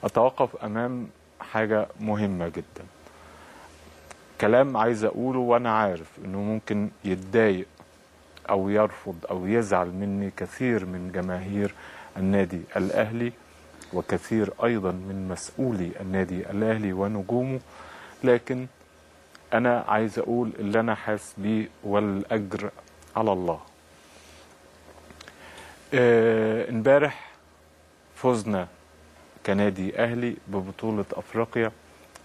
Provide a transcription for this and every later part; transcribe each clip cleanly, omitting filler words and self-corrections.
أتوقف أمام حاجة مهمة جدا، كلام عايز أقوله وأنا عارف أنه ممكن يتضايق أو يرفض أو يزعل مني كثير من جماهير النادي الأهلي وكثير أيضا من مسؤولي النادي الأهلي ونجومه، لكن أنا عايز أقول اللي أنا حاس بيه والأجر على الله. امبارح فزنا كنادي أهلي ببطولة أفريقيا،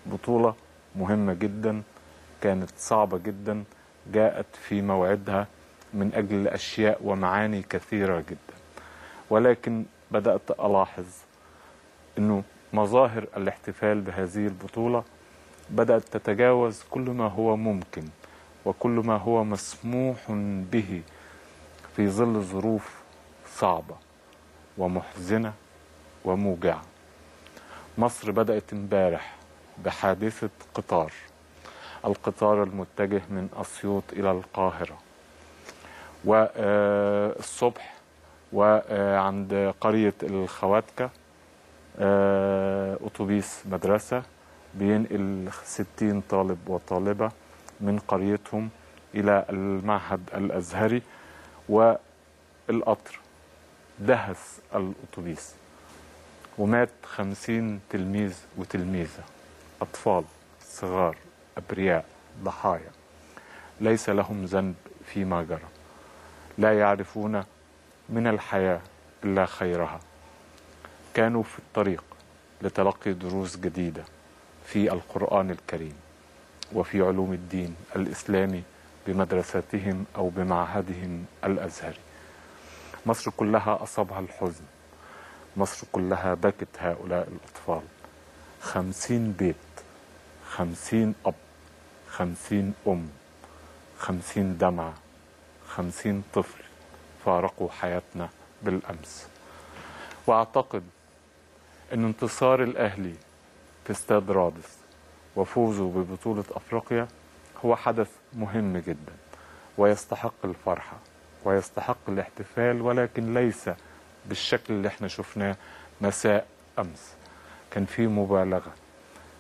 بطولة مهمة جدا، كانت صعبة جدا، جاءت في موعدها من أجل أشياء ومعاني كثيرة جدا، ولكن بدأت ألاحظ أنه مظاهر الاحتفال بهذه البطولة بدأت تتجاوز كل ما هو ممكن وكل ما هو مسموح به في ظل ظروف صعبة ومحزنة وموجعة. مصر بدأت امبارح بحادثة قطار، القطار المتجه من أسيوط إلى القاهرة، والصبح وعند قرية الخواتكة أتوبيس مدرسة بينقل 60 طالب وطالبة من قريتهم إلى المعهد الأزهري، والقطر دهس الأتوبيس ومات 50 تلميذ وتلميذة، أطفال صغار أبرياء ضحايا ليس لهم ذنب فيما جرى، لا يعرفون من الحياة إلا خيرها، كانوا في الطريق لتلقي دروس جديدة في القرآن الكريم وفي علوم الدين الإسلامي بمدرستهم أو بمعهدهم الأزهري. مصر كلها أصابها الحزن، مصر كلها بكت هؤلاء الأطفال، 50 بيت، 50 أب، 50 أم، 50 دمعة، 50 طفل فارقوا حياتنا بالأمس. وأعتقد أن انتصار الأهلي في استاد رادس وفوزه ببطولة أفريقيا هو حدث مهم جدا ويستحق الفرحة ويستحق الاحتفال، ولكن ليس بالشكل اللي احنا شفناه مساء أمس. كان في مبالغة،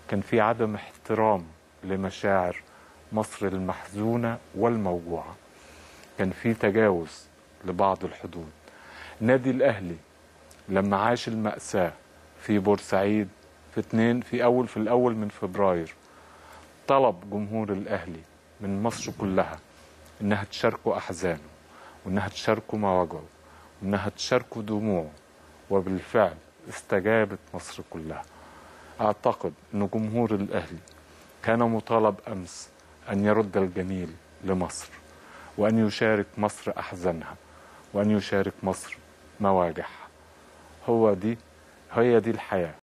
كان في عدم احترام لمشاعر مصر المحزونة والموجوعة، كان في تجاوز لبعض الحدود. النادي الأهلي لما عاش المأساة في بورسعيد في الأول من فبراير، طلب جمهور الأهلي من مصر كلها إنها تشاركوا أحزانه وإنها تشاركوا مواجعه وإنها تشاركوا دموعه، وبالفعل استجابت مصر كلها. أعتقد أن جمهور الأهلي كان مطالب أمس أن يرد الجميل لمصر وأن يشارك مصر أحزانها وأن يشارك مصر مواجعها. هي دي الحياة،